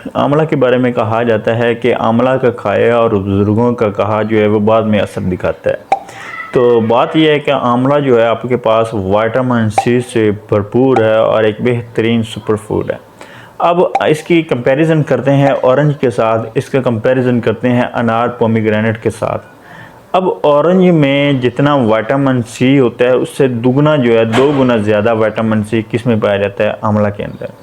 आंवला के बारे में कहा जाता है कि आंवला का खाया और बुज़ुर्गों का कहा जो है वो बाद में असर दिखाता है। तो बात यह है कि आंवला जो है आपके पास विटामिन सी से भरपूर है और एक बेहतरीन सुपर फूड है। अब इसकी कंपैरिजन करते हैं ऑरेंज के साथ, इसका कंपैरिजन करते हैं अनार पोमीग्रेनेट के साथ। अब ऑरेंज में जितना विटामिन सी होता है उससे दुगना जो है 2 गुना ज़्यादा विटामिन सी किस में पाया जाता है? आंवला के अंदर।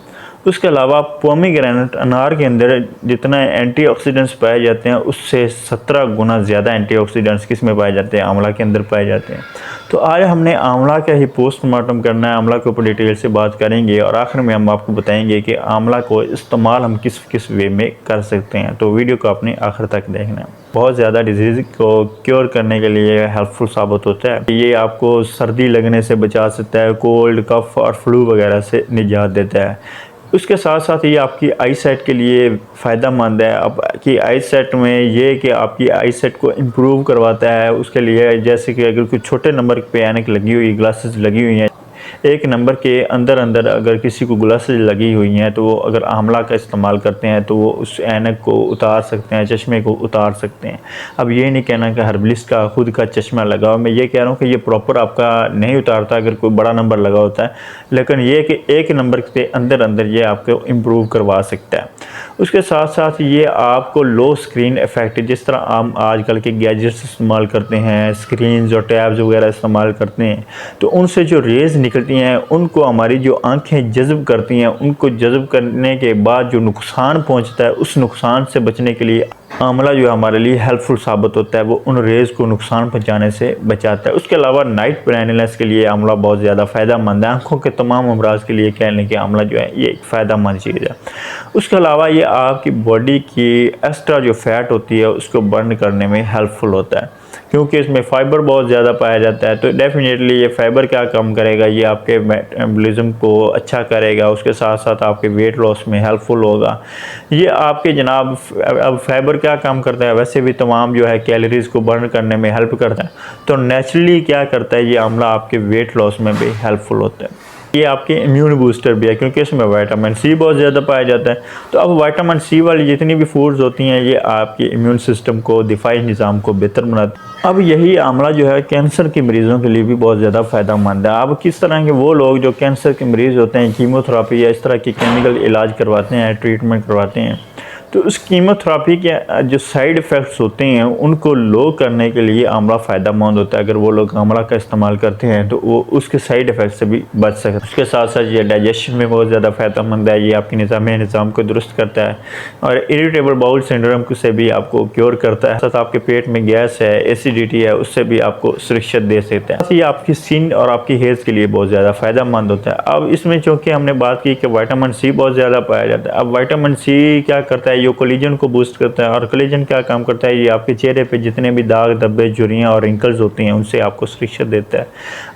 उसके अलावा पोमीग्रेनेट अनार के अंदर जितना एंटीऑक्सीडेंट्स पाए जाते हैं उससे 17 गुना ज़्यादा एंटीऑक्सीडेंट्स किस में पाए जाते हैं? आंवला के अंदर पाए जाते हैं। तो आज हमने आंवला का ही पोस्टमार्टम करना है, आंवला के ऊपर डिटेल से बात करेंगे और आखिर में हम आपको बताएंगे कि आंवला को इस्तेमाल हम किस किस वे में कर सकते हैं। तो वीडियो को आपने आखिर तक देखना है। बहुत ज़्यादा डिजीज़ को क्योर करने के लिए हेल्पफुल साबित होता है। ये आपको सर्दी लगने से बचा सकता है, कोल्ड कफ और फ्लू वगैरह से निजात देता है। उसके साथ साथ ये आपकी आई साइट के लिए फ़ायदा मंद है। अब की आई साइट में ये कि आपकी आई साइट को इम्प्रूव करवाता है। उसके लिए जैसे कि अगर कुछ छोटे नंबर पे ऐनक लगी हुई, ग्लासेस लगी हुई हैं, एक नंबर के अंदर अंदर अगर किसी को ग्लासेस लगी हुई हैं तो वो अगर आंवला का इस्तेमाल करते हैं तो वो उस ऐनक को उतार सकते हैं, चश्मे को उतार सकते हैं। अब ये नहीं कहना कि हर्बलिस्ट का खुद का चश्मा लगा हो, मैं ये कह रहा हूँ कि ये प्रॉपर आपका नहीं उतारता अगर कोई बड़ा नंबर लगा होता है, लेकिन ये कि एक नंबर के अंदर अंदर ये आपको इम्प्रूव करवा सकता है। उसके साथ साथ ये आपको लो स्क्रीन इफेक्ट, जिस तरह हम आजकल के गैजेट्स इस्तेमाल करते हैं, स्क्रीन्स और टैब्स वगैरह इस्तेमाल करते हैं, तो उनसे जो रेज़ निकलती हैं उनको हमारी जो आंखें जज़्ब करती हैं, उनको जज़्ब करने के बाद जो नुकसान पहुंचता है उस नुकसान से बचने के लिए आंवला जो हमारे लिए हेल्पफुल साबित होता है। वो उन रेज़ को नुकसान पहुंचाने से बचाता है। उसके अलावा नाइट ब्लाइंडनेस के लिए आंवला बहुत ज़्यादा फ़ायदेमंद है। आँखों के तमाम अमराज के लिए कह लें कि आंवला जो है ये एक फ़ायदेमंद चीज़ है। उसके अलावा ये आपकी बॉडी की एक्स्ट्रा जो फैट होती है उसको बर्न करने में हेल्पफुल होता है, क्योंकि इसमें फ़ाइबर बहुत ज़्यादा पाया जाता है। तो डेफिनेटली ये फ़ाइबर क्या कम करेगा, ये आपके मेटाबॉलिज्म को अच्छा करेगा। उसके साथ साथ आपके वेट लॉस में हेल्पफुल होगा। ये आपके जनाब अब फ़ाइबर क्या काम करता है, वैसे भी तमाम जो है कैलोरीज़ को बर्न करने में हेल्प करता है। तो नेचुरली क्या करता है, ये आंवला आपके वेट लॉस में भी हेल्पफुल होता है। ये आपके इम्यून बूस्टर भी है, क्योंकि इसमें विटामिन सी बहुत ज़्यादा पाया जाता है। तो अब विटामिन सी वाली जितनी भी फूड्स होती हैं ये आपके इम्यून सिस्टम को, दिफाई निज़ाम को बेहतर बनाते हैं। अब यही आंवला जो है कैंसर के मरीज़ों के लिए भी बहुत ज़्यादा फ़ायदेमंद है। अब किस तरह के वो लोग जो कैंसर के मरीज़ होते हैं, कीमोथेरेपी या इस तरह की केमिकल इलाज करवाते हैं, ट्रीटमेंट करवाते हैं, तो उस कीमोथेरेपी के जो साइड इफ़ेक्ट्स होते हैं उनको लो करने के लिए आंवला फ़ायदेमंद होता है। अगर वो लोग आंवला का इस्तेमाल करते हैं तो वो उसके साइड इफ़ेक्ट से भी बच सकते हैं। उसके साथ साथ ये डाइजेशन में बहुत ज़्यादा फ़ायदेमंद है। ये आपकी निज़ाम को दुरुस्त करता है और इरिटेबल बाउल सिंड्रोम से भी आपको क्योर करता है। साथ आपके पेट में गैस है, एसिडिटी है, उससे भी आपको सुरक्षित दे सकता है। ये आपकी स्किन और आपकी हेयर्स के लिए बहुत ज़्यादा फ़ायदेमंद होता है। अब इसमें चूँकि हमने बात की कि विटामिन सी बहुत ज़्यादा पाया जाता है। अब विटामिन सी क्या करता है, ये कोलेजन को बूस्ट करता है। और कोलेजन क्या काम करता है, ये आपके चेहरे पे जितने भी दाग धब्बे, झुर्रियाँ और रिंकल्स होती हैं उनसे आपको सुरक्षित देता है।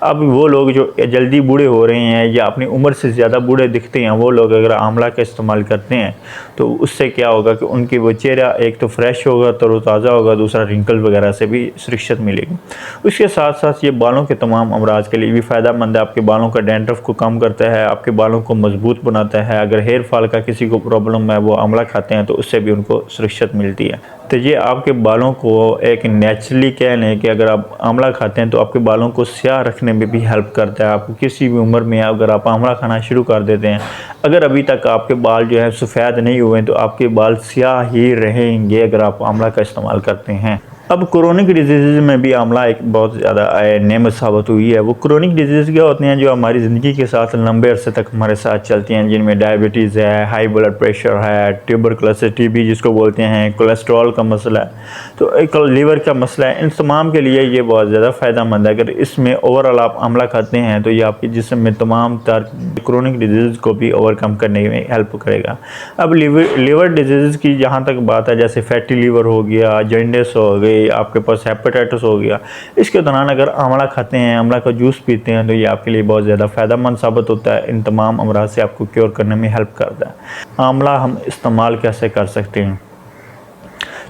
अब वो लोग जो जल्दी बूढ़े हो रहे हैं या अपनी उम्र से ज़्यादा बूढ़े दिखते हैं, वो लोग अगर आंवला का इस्तेमाल करते हैं तो उससे क्या होगा कि उनकी वो चेहरा एक तो फ्रेश होगा, तरोताज़ा होगा, दूसरा रिंकल वगैरह से भी सुरक्षित मिलेगी। उसके साथ साथ ये बालों के तमाम अमराज के लिए भी फ़ायदेमंद है। आपके बालों का डैंड्रफ को कम करता है, आपके बालों को मजबूत बनाता है। अगर हेयर फॉल का किसी को प्रॉब्लम है, वो आंवला खाते हैं तो उससे भी उनको सुरक्षित मिलती है। तो ये आपके बालों को एक नेचुरली कह लें कि अगर आप आंवला खाते हैं तो आपके बालों को स्याह रखने में भी हेल्प करता है। आपको किसी भी उम्र में अगर आप आंवला खाना शुरू कर देते हैं, अगर अभी तक आपके बाल जो है सफ़ेद नहीं हुए तो आपके बाल स्याह ही रहेंगे अगर आप आंवला का इस्तेमाल करते हैं। अब क्रोनिक डिजीज़ में भी आंवला एक बहुत ज़्यादा नेमत साबित हुई है। वो क्रोनिक डिजीज़ क्या होती हैं जो हमारी ज़िंदगी के साथ लंबे अरसे तक हमारे साथ चलती हैं, जिनमें डायबिटीज़ है, हाई ब्लड प्रेशर है, ट्यूबरकुलोसिस टीबी जिसको बोलते हैं, कोलेस्ट्रॉल का मसला है, तो एक लीवर का मसला है। इन तमाम के लिए ये बहुत ज़्यादा फ़ायदेमंद है। अगर इसमें ओवरऑल आप आंवला खाते हैं तो ये आपके जिस्म में तमाम तर क्रोनिक डिजीज़ को भी ओवरकम करने में हेल्प करेगा। अब लीवर डिजीज़ की जहाँ तक बात है, जैसे फैटी लीवर हो गया, जॉन्डिस हो गई, आपके पास हेपेटाइटिस हो गया, इसके दौरान अगर आंवला खाते हैं, आंवला का जूस पीते हैं तो ये आपके लिए बहुत ज़्यादा फ़ायदेमंद साबित होता है। इन तमाम अमराज से आपको क्योर करने में हेल्प करता है। आंवला हम इस्तेमाल कैसे कर सकते हैं,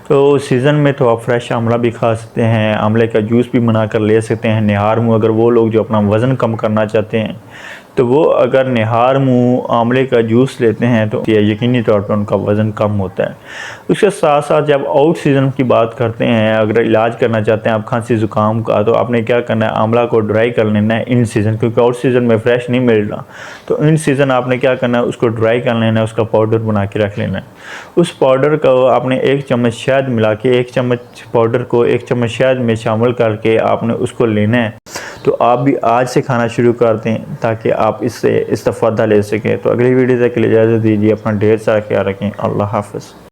तो सीज़न में तो आप फ्रेश आंवला भी खा सकते हैं, आंवले का जूस भी बना कर ले सकते हैं निहार मुँह। अगर वो लोग जो अपना वज़न कम करना चाहते हैं तो वो अगर निहार मुँह आंवले का जूस लेते हैं तो यकीनी तौर पर उनका वज़न कम होता है। उसके साथ साथ जब आउट सीज़न की बात करते हैं, अगर इलाज करना चाहते हैं आप खांसी ज़ुकाम का, तो आपने क्या करना है, आंवला को ड्राई कर लेना है इन सीज़न, क्योंकि आउट सीज़न में फ्रेश नहीं मिल रहा। तो इन सीज़न आपने क्या करना है, उसको ड्राई कर लेना है, उसका पाउडर बना के रख लेना है। उस पाउडर को आपने 1 चम्मच शहद मिला के 1 चम्मच पाउडर को 1 चम्मच शहद में शामिल करके आपने उसको लेना है। तो आप भी आज से खाना शुरू कर दें ताकि आप इससे इस्तेफ़ादा ले सकें। तो अगली वीडियो तक के लिए इजाज़त दीजिए। अपना ढेर सारा ख्याल रखें। अल्लाह हाफ़िज़।